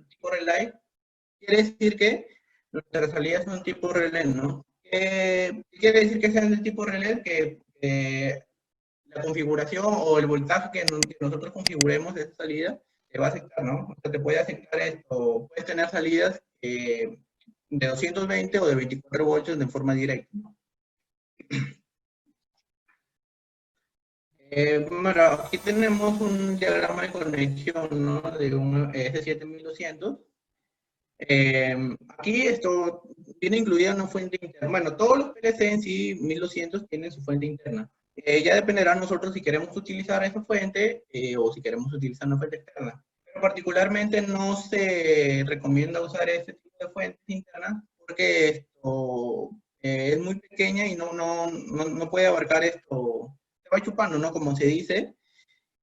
tipo relay, quiere decir que nuestras salidas son tipo relay, ¿no? ¿Qué quiere decir que sean de tipo relay? Que la configuración o el voltaje que nosotros configuremos de esa salida te va a afectar, ¿no? O sea, te puede afectar esto, puedes tener salidas de 220 o de 24 voltios de forma directa, ¿no? Bueno, aquí tenemos un diagrama de conexión, ¿no? De un S7200. Aquí esto viene incluida una fuente interna. Bueno, todos los PLC en sí 1200 tienen su fuente interna. Ya dependerá de nosotros si queremos utilizar esa fuente o si queremos utilizar una fuente externa. Pero particularmente no se recomienda usar este tipo de fuentes internas porque esto es muy pequeña y no puede abarcar esto, se va chupando, ¿no? Como se dice,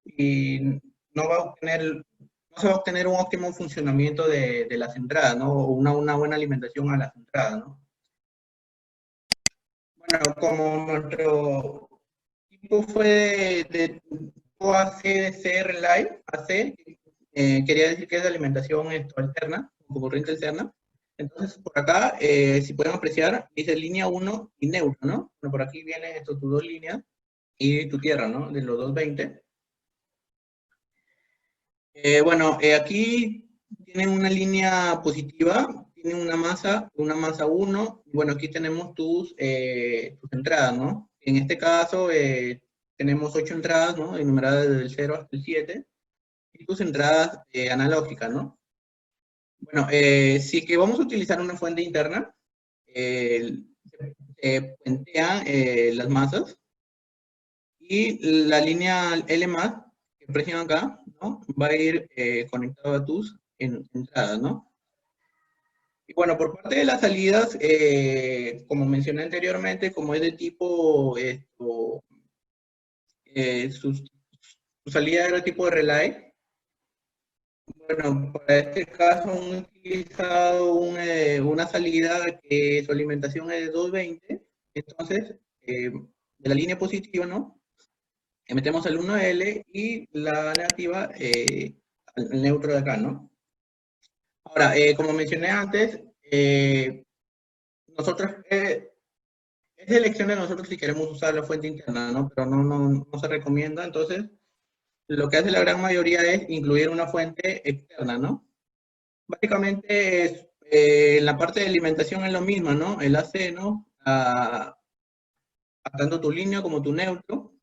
y no va a obtener, no se va a obtener un óptimo funcionamiento de las entradas, ¿no? O una buena alimentación a las entradas, ¿no? Bueno, como nuestro tipo fue de ACDC Relay, AC, quería decir que es de alimentación alterna, con corriente alterna. Entonces, por acá, si pueden apreciar, dice línea 1 y neutro, ¿no? Bueno, por aquí vienen estos tus dos líneas y tu tierra, ¿no? De los 220. Bueno, aquí tienen una línea positiva, tienen una masa 1, y bueno, aquí tenemos tus entradas, ¿no? En este caso, tenemos 8 entradas, ¿no? Enumeradas desde el 0 hasta el 7, y tus entradas analógicas, ¿no? Bueno, si que vamos a utilizar una fuente interna, se puentean las masas, y la línea L+, que aprecian acá, ¿no? Va a ir conectado a tus entradas, ¿no? Y bueno, por parte de las salidas, como mencioné anteriormente, como es de tipo, su salida era tipo de relay. Bueno, para este caso han utilizado una salida que su alimentación es de 220, entonces, de la línea positiva, ¿no? Metemos el 1L y la negativa al neutro de acá, ¿no? Ahora, como mencioné antes, nosotros, es elección de nosotros si queremos usar la fuente interna, ¿no? Pero no se recomienda, entonces, lo que hace la gran mayoría es incluir una fuente externa, ¿no? Básicamente, en la parte de alimentación es lo mismo, ¿no? El AC, ¿no? A tanto tu línea como tu neutro, ¿no?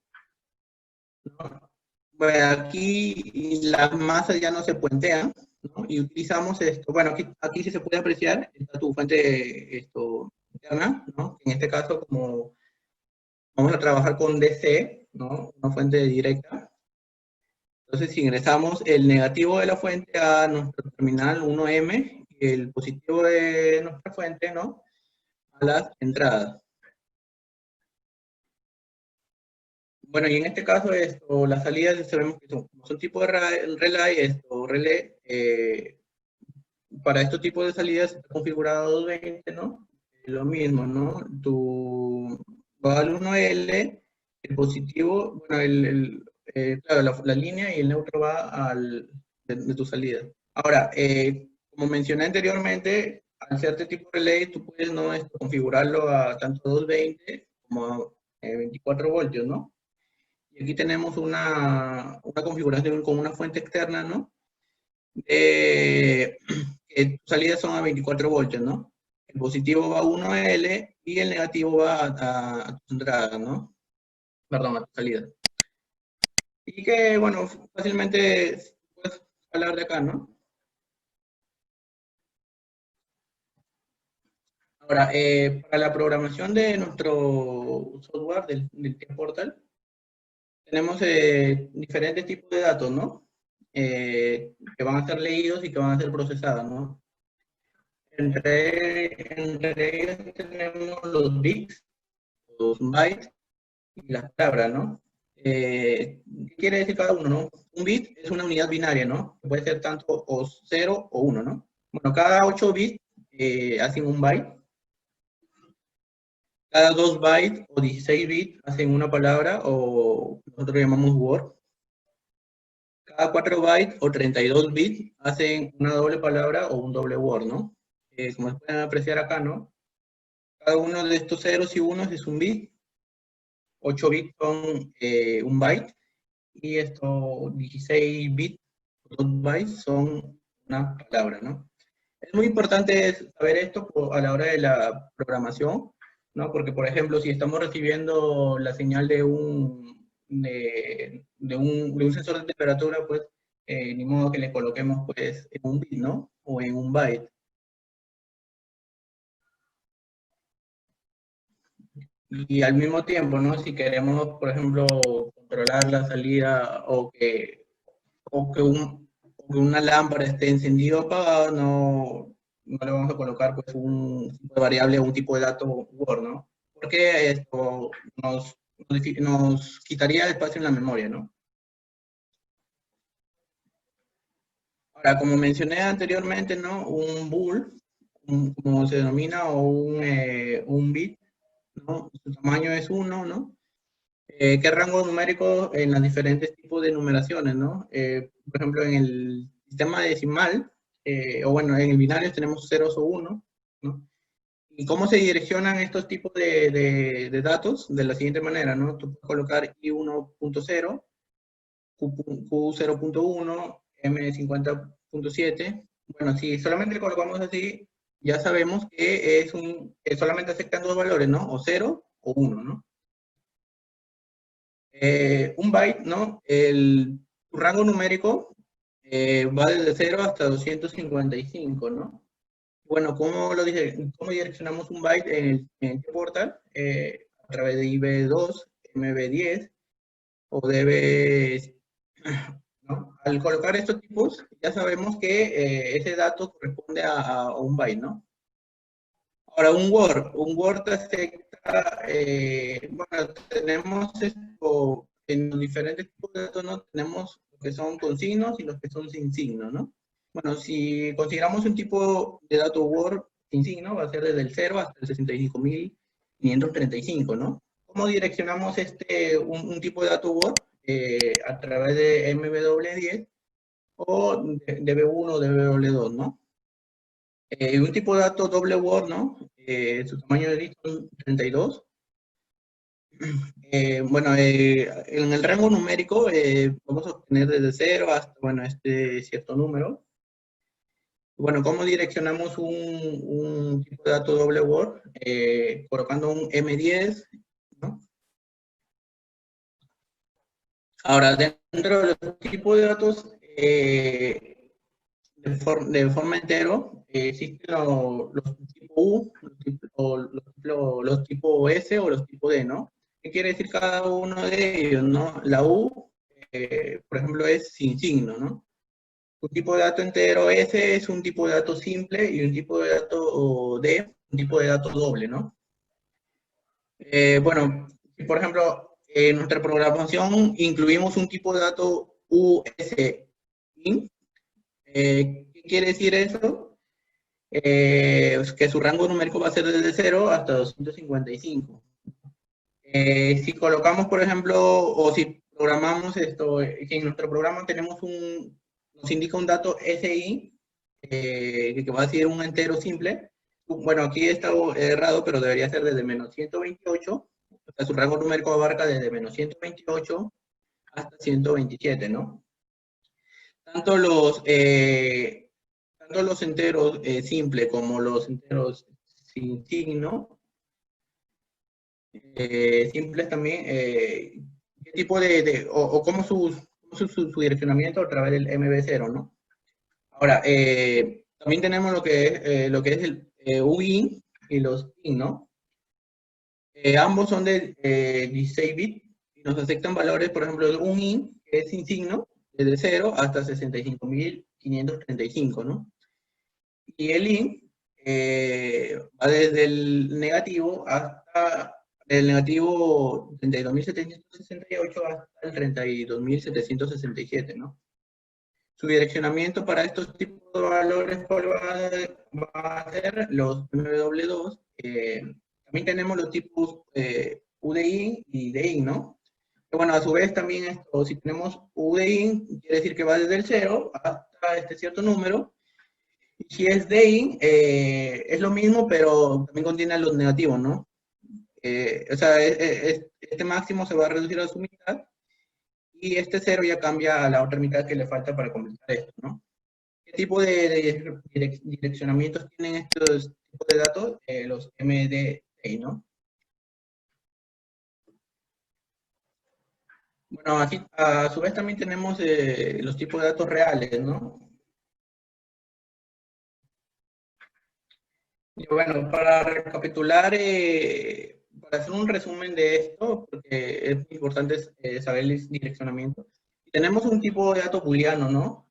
Bueno, aquí las masas ya no se puentean, ¿no? Y utilizamos esto. Bueno, aquí sí se puede apreciar, está tu fuente interna, ¿no? En este caso, como vamos a trabajar con DC, ¿no? Una fuente directa. Entonces, si ingresamos el negativo de la fuente a nuestro terminal 1M y el positivo de nuestra fuente, ¿no? A las entradas. Bueno, y en este caso, las salidas sabemos que son tipo de relay, relay, para este tipo de salidas está configurado 220, ¿no? Lo mismo, ¿no? Tu va al 1L, el positivo, bueno, claro, la línea y el neutro va de tu salida. Ahora, como mencioné anteriormente, al ser este tipo de relay, tú puedes no configurarlo a tanto 220 como a 24 voltios, ¿no? Y aquí tenemos una configuración con una fuente externa, ¿no? Que tus salidas son a 24 voltios, ¿no? El positivo va a 1L y el negativo va a tu entrada, ¿no? Perdón, a tu salida. Y que, bueno, fácilmente puedes hablar de acá, ¿no? Ahora, para la programación de nuestro software del T-Portal, tenemos diferentes tipos de datos, ¿no? Que van a ser leídos y que van a ser procesados, ¿no? Entre ellos tenemos los bits, los bytes y las palabras, ¿no? ¿Qué quiere decir cada uno, no? Un bit es una unidad binaria, ¿no? Puede ser tanto o 0 o 1, ¿no? Bueno, cada 8 bits hacen un byte. Cada 2 bytes o 16 bits hacen una palabra o nosotros llamamos word. Cada 4 bytes o 32 bits hacen una doble palabra o un doble word, ¿no? Como se pueden apreciar acá, ¿no? Cada uno de estos ceros y unos es un bit, 8 bits son un byte, y estos 16 bits, 2 bytes, son una palabra, ¿no? Es muy importante saber esto a la hora de la programación, ¿no? Porque, por ejemplo, si estamos recibiendo la señal de un sensor de temperatura, pues, ni modo que le coloquemos, pues, en un bit, ¿no? O en un byte. Y al mismo tiempo, ¿no? Si queremos, por ejemplo, controlar la salida o que una lámpara esté encendida o apagada, no le vamos a colocar pues un tipo de variable o un tipo de dato Word, ¿no? Porque esto nos quitaría espacio en la memoria, ¿no? Ahora, como mencioné anteriormente, ¿no? Un bool, como se denomina, o un bit, ¿no? Su tamaño es 1, ¿no? ¿Qué rango numérico en los diferentes tipos de numeraciones, ¿no? Por ejemplo, en el sistema decimal, o bueno, en el binario tenemos ceros o uno, ¿no? ¿Y cómo se direccionan estos tipos de datos? De la siguiente manera, ¿no? Tú puedes colocar I1.0, Q0.1, M50.7. Bueno, si solamente le colocamos así, ya sabemos que solamente aceptan dos valores, ¿no? O 0 o 1, ¿no? Un byte, ¿no? Su rango numérico va desde 0 hasta 255, ¿no? Bueno, ¿cómo direccionamos un byte en el portal? A través de IB2, MB10 o DB, ¿no? Al colocar estos tipos, ya sabemos que ese dato corresponde a un byte, ¿no? Ahora, un Word acepta, bueno, tenemos esto, en los diferentes tipos de datos, ¿no? Tenemos los que son con signos y los que son sin signo, ¿no? Bueno, si consideramos un tipo de dato Word sin signo, va a ser desde el 0 hasta el 65.535, ¿no? ¿Cómo direccionamos un tipo de dato Word? A través de MW10 o DB1 o DB2, ¿no? Un tipo de dato doble Word, ¿no? Su tamaño de bit son 32. Bueno, en el rango numérico vamos a obtener desde 0 hasta, bueno, este cierto número. Bueno, ¿cómo direccionamos un tipo de dato doble Word? Colocando un M10, ¿no? Ahora, dentro de los tipos de datos de forma entero, existen los tipo U, los tipo S o los tipo D, ¿no? ¿Qué quiere decir cada uno de ellos, no? La U, por ejemplo, es sin signo, ¿no? Un tipo de dato entero S es un tipo de dato simple y un tipo de dato D, un tipo de dato doble, ¿no? Bueno, si por ejemplo, en nuestra programación incluimos un tipo de dato USIN, ¿qué quiere decir eso? Que su rango numérico va a ser desde 0 hasta 255. Si colocamos, por ejemplo, o si programamos esto, si en nuestro programa nos indica un dato SI, que va a ser un entero simple. Bueno, aquí está errado, pero debería ser desde menos 128. O sea, su rango numérico abarca desde menos 128 hasta 127, ¿no? Tanto los, eh, tanto los enteros simples como los enteros sin signo, simples también, qué tipo o cómo su direccionamiento a través del MB0, ¿no? Ahora, también tenemos lo que es el UIN y los IN, ¿no? Ambos son de 16 bits y nos aceptan valores, por ejemplo, un IN, que es sin signo, desde 0 hasta 65.535, ¿no? Y el IN va desde el negativo 32.768 hasta el 32.767, ¿no? Su direccionamiento para estos tipos de valores, ¿cuál va a ser? Los MW2. También tenemos los tipos UDI y DI, ¿no? Bueno, a su vez también esto, si tenemos U de in, quiere decir que va desde el 0 hasta este cierto número. Y si es de in, es lo mismo, pero también contiene los negativos, ¿no? O sea, este máximo se va a reducir a su mitad y este 0 ya cambia a la otra mitad que le falta para completar esto, ¿no? ¿Qué tipo de direccionamientos tienen estos tipos de datos? Los MDI, ¿no? Bueno, aquí a su vez también tenemos los tipos de datos reales, ¿no? Y bueno, para recapitular, para hacer un resumen de esto, porque es importante saber el direccionamiento, tenemos un tipo de dato booleano, ¿no?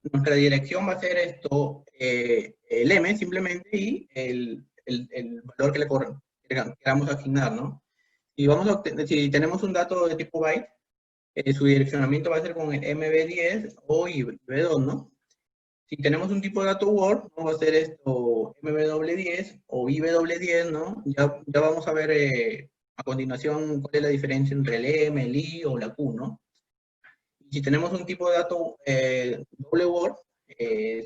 Nuestra dirección va a ser esto, el m simplemente y el valor que le queramos asignar, ¿no? Si tenemos un dato de tipo byte, su direccionamiento va a ser con el MB10 o IB2, ¿no? Si tenemos un tipo de dato Word, vamos a hacer esto MW10 o IW10, ¿no? Ya vamos a ver a continuación cuál es la diferencia entre el M, el I o la Q, ¿no? Y si tenemos un tipo de dato doble Word,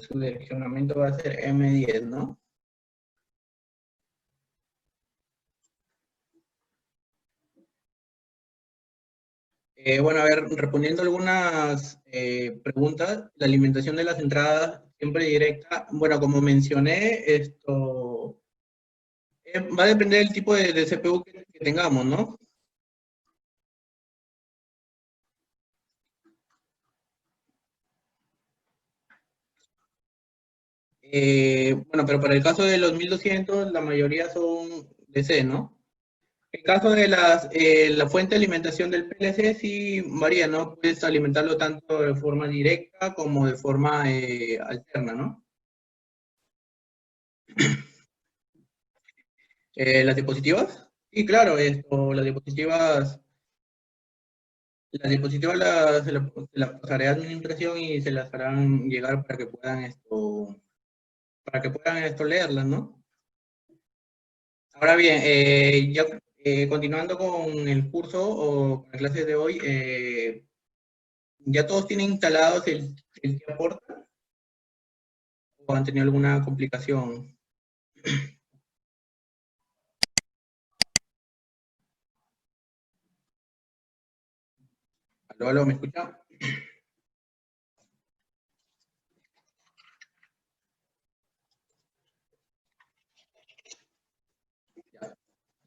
su direccionamiento va a ser M10, ¿no? Bueno, a ver, respondiendo algunas preguntas, la alimentación de las entradas siempre directa, bueno, como mencioné, esto va a depender del tipo de CPU que tengamos, ¿no? Bueno, pero para el caso de los 1200, la mayoría son DC, ¿no? El caso de la fuente de alimentación del PLC sí varía, ¿no? Puedes alimentarlo tanto de forma directa como de forma alterna, ¿no? ¿Las diapositivas? Sí, claro, se las pasaré a administración y se las harán llegar para que puedan esto leerlas, ¿no? Ahora bien, ya continuando con el curso o con la clase de hoy, ¿ya todos tienen instalados el Tía Portal o han tenido alguna complicación? ¿Aló, aló, me escucha?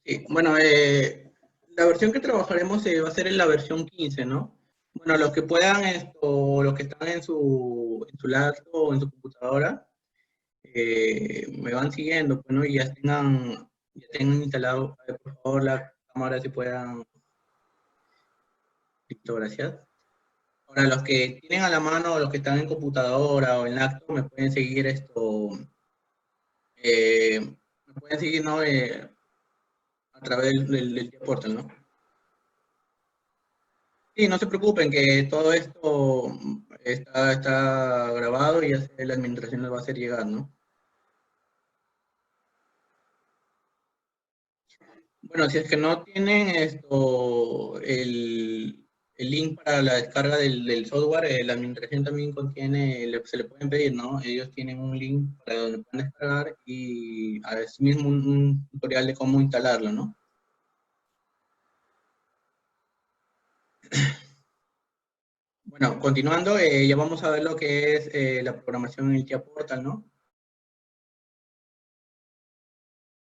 Sí, bueno, la versión que trabajaremos va a ser en la versión 15, ¿no? Bueno, los que puedan esto, los que están en su laptop o en su computadora, me van siguiendo, pues, ¿no? Y ya tengan instalado, por favor, la cámara si puedan. Listo, gracias. Ahora, los que tienen a la mano, los que están en computadora o en laptop, me pueden seguir me pueden seguir, ¿no? A través del portal, ¿no? Sí, no se preocupen que todo esto está grabado y ya la administración les va a hacer llegar, ¿no? Bueno, si es que no tienen el link para la descarga del software, la administración también contiene, se le pueden pedir, ¿no? Ellos tienen un link para donde pueden descargar y a veces mismo un tutorial de cómo instalarlo, ¿no? Bueno, continuando, ya vamos a ver lo que es la programación en el TIA Portal, ¿no?